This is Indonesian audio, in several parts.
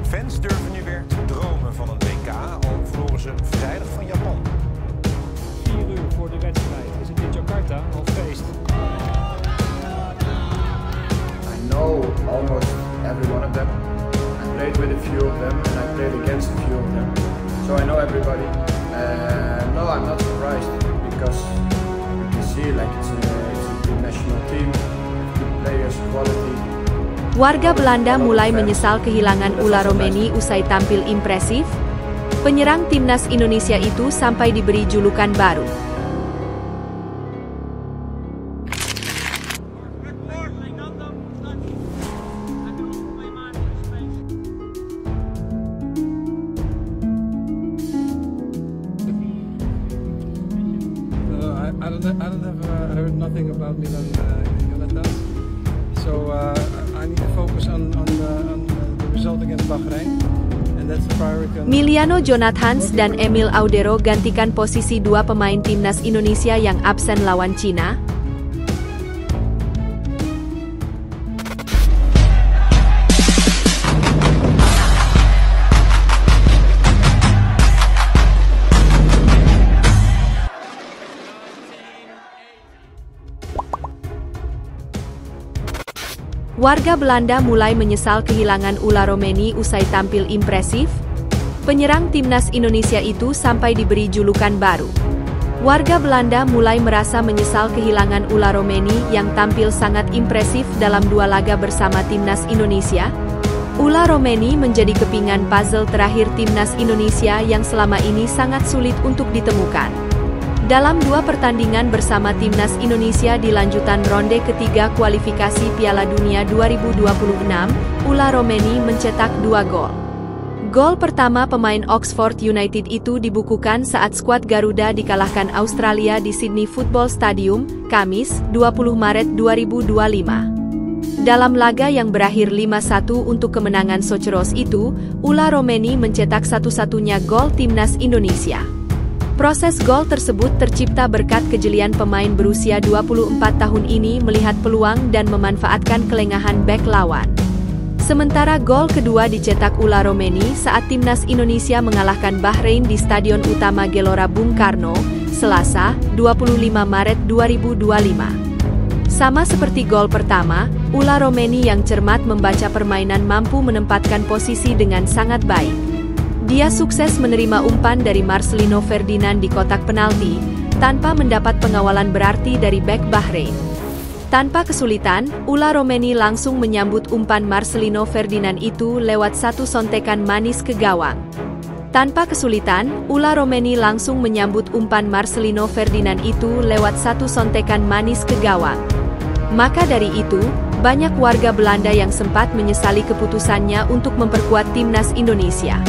Fans durven nu weer te dromen van een WK, al verloren ze vrijdag van Japan. 4 uur voor de wedstrijd is het in Jakarta al feest. I know almost every one of them. I played with a few of them and I played against a few of them. So I know everybody. No, I'm not surprised because you see like it's a good national team, good players, quality. Warga Belanda mulai menyesal kehilangan Ula Romeni usai tampil impresif. Penyerang timnas Indonesia itu sampai diberi julukan baru. I don't have heard nothing about Milan Jonathan. So I need to focus on the result against Bahrain, and that's the priority. Miliano Jonathans dan Emil Audero gantikan posisi dua pemain timnas Indonesia yang absen lawan Cina. Warga Belanda mulai menyesal kehilangan Ula Romeni usai tampil impresif. Penyerang timnas Indonesia itu sampai diberi julukan baru. Warga Belanda mulai merasa menyesal kehilangan Ula Romeni yang tampil sangat impresif dalam 2 laga bersama timnas Indonesia. Ula Romeni menjadi kepingan puzzle terakhir timnas Indonesia yang selama ini sangat sulit untuk ditemukan. Dalam 2 pertandingan bersama timnas Indonesia di lanjutan ronde ketiga kualifikasi Piala Dunia 2026, Ula Romeni mencetak 2 gol. Gol pertama pemain Oxford United itu dibukukan saat skuad Garuda dikalahkan Australia di Sydney Football Stadium, Kamis, 20 Maret 2025. Dalam laga yang berakhir 5-1 untuk kemenangan Soceros itu, Ula Romeni mencetak satu-satunya gol timnas Indonesia. Proses gol tersebut tercipta berkat kejelian pemain berusia 24 tahun ini melihat peluang dan memanfaatkan kelengahan bek lawan. Sementara gol kedua dicetak Ula Romeni saat timnas Indonesia mengalahkan Bahrain di Stadion Utama Gelora Bung Karno, Selasa, 25 Maret 2025. Sama seperti gol pertama, Ula Romeni yang cermat membaca permainan mampu menempatkan posisi dengan sangat baik. Dia sukses menerima umpan dari Marcelino Ferdinand di kotak penalti, tanpa mendapat pengawalan berarti dari bek Bahrain. Tanpa kesulitan, Ula Romeni langsung menyambut umpan Marcelino Ferdinand itu lewat satu sontekan manis ke gawang. Tanpa kesulitan, Ula Romeni langsung menyambut umpan Marcelino Ferdinand itu lewat satu sontekan manis ke gawang. Maka dari itu, banyak warga Belanda yang sempat menyesali keputusannya untuk memperkuat timnas Indonesia.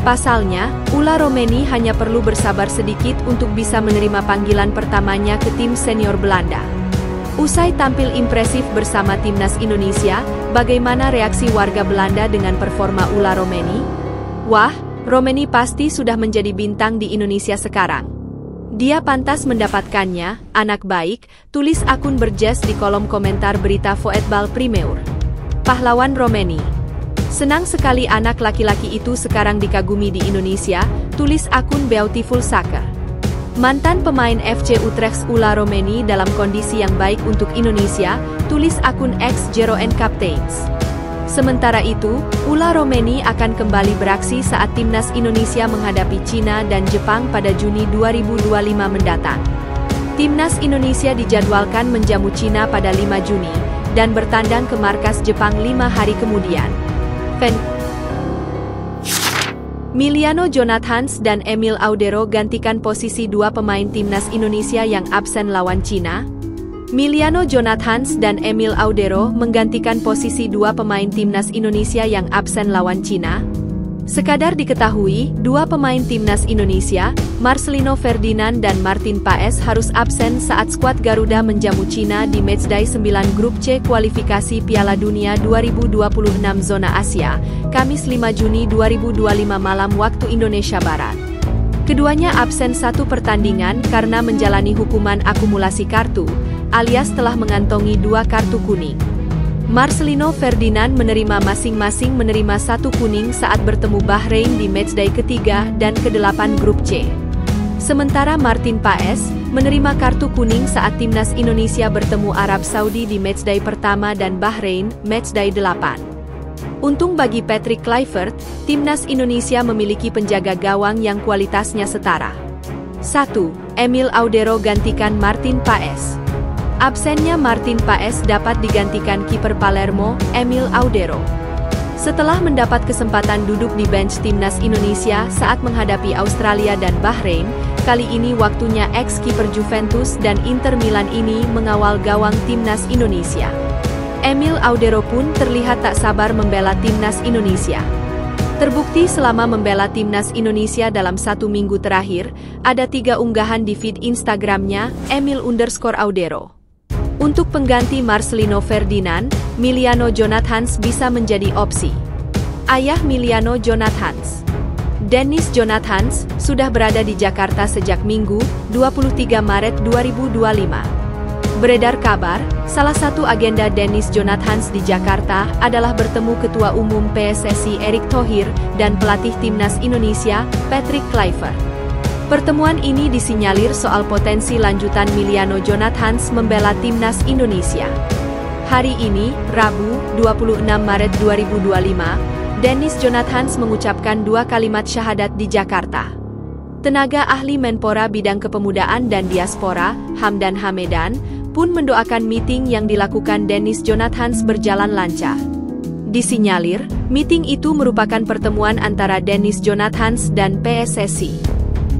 Pasalnya, Ula Romeni hanya perlu bersabar sedikit untuk bisa menerima panggilan pertamanya ke tim senior Belanda. Usai tampil impresif bersama timnas Indonesia, bagaimana reaksi warga Belanda dengan performa Ula Romeni? Wah, Romeni pasti sudah menjadi bintang di Indonesia sekarang. Dia pantas mendapatkannya, anak baik, tulis akun berjas di kolom komentar berita Voetbal Primeur. Pahlawan Romeni. Senang sekali anak laki-laki itu sekarang dikagumi di Indonesia, tulis akun Beautiful Soccer. Mantan pemain FC Utrecht Ula Romeni dalam kondisi yang baik untuk Indonesia, tulis akun X Zero and Captains. Sementara itu, Ula Romeni akan kembali beraksi saat timnas Indonesia menghadapi Cina dan Jepang pada Juni 2025 mendatang. Timnas Indonesia dijadwalkan menjamu Cina pada 5 Juni, dan bertandang ke markas Jepang 5 hari kemudian. Miliano Jonathans dan Emil Audero gantikan posisi 2 pemain timnas Indonesia yang absen lawan Cina. Miliano Jonathans dan Emil Audero menggantikan posisi 2 pemain timnas Indonesia yang absen lawan Cina. Sekadar diketahui, 2 pemain timnas Indonesia, Marcelino Ferdinand dan Martin Paes harus absen saat skuad Garuda menjamu Cina di matchday 9 grup C kualifikasi Piala Dunia 2026 zona Asia, Kamis 5 Juni 2025 malam waktu Indonesia Barat. Keduanya absen 1 pertandingan karena menjalani hukuman akumulasi kartu, alias telah mengantongi 2 kartu kuning. Marcelino Ferdinand menerima masing-masing menerima 1 kuning saat bertemu Bahrain di matchday ketiga dan ke-8 grup C. Sementara Martin Paes menerima kartu kuning saat timnas Indonesia bertemu Arab Saudi di matchday pertama dan Bahrain, matchday 8. Untung bagi Patrick Kluivert, timnas Indonesia memiliki penjaga gawang yang kualitasnya setara. 1. Emil Audero gantikan Martin Paes. Absennya Martin Paes dapat digantikan kiper Palermo, Emil Audero. Setelah mendapat kesempatan duduk di bench timnas Indonesia saat menghadapi Australia dan Bahrain, kali ini waktunya ex-kiper Juventus dan Inter Milan ini mengawal gawang timnas Indonesia. Emil Audero pun terlihat tak sabar membela timnas Indonesia. Terbukti selama membela timnas Indonesia dalam 1 minggu terakhir, ada 3 unggahan di feed Instagramnya, Emil_Audero. Untuk pengganti Marcelino Ferdinand, Miliano Jonathans bisa menjadi opsi. Ayah Miliano Jonathans, Dennis Jonathans, sudah berada di Jakarta sejak Minggu, 23 Maret 2025. Beredar kabar, salah satu agenda Dennis Jonathans di Jakarta adalah bertemu Ketua Umum PSSI Erick Thohir dan pelatih timnas Indonesia, Patrick Kluivert. Pertemuan ini disinyalir soal potensi lanjutan Miliano Jonathans membela timnas Indonesia. Hari ini, Rabu, 26 Maret 2025, Dennis Jonathans mengucapkan 2 kalimat syahadat di Jakarta. Tenaga ahli Menpora Bidang Kepemudaan dan Diaspora, Hamdan Hamedan, pun mendoakan meeting yang dilakukan Dennis Jonathans berjalan lancar. Disinyalir, meeting itu merupakan pertemuan antara Dennis Jonathans dan PSSI.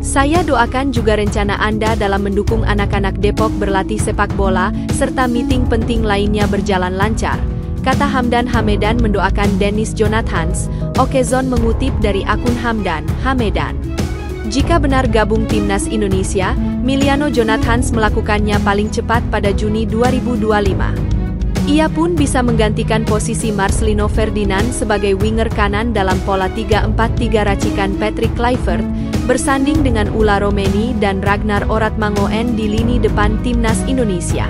Saya doakan juga rencana Anda dalam mendukung anak-anak Depok berlatih sepak bola, serta meeting penting lainnya berjalan lancar, kata Hamdan Hamedan mendoakan Dennis Jonathans. Okezon mengutip dari akun Hamdan Hamedan. Jika benar gabung timnas Indonesia, Miliano Jonathans melakukannya paling cepat pada Juni 2025. Ia pun bisa menggantikan posisi Marcelino Ferdinand sebagai winger kanan dalam pola 3-4-3 racikan Patrick Kluivert, bersanding dengan Ula Romeni dan Ragnar Oratmangoen di lini depan timnas Indonesia.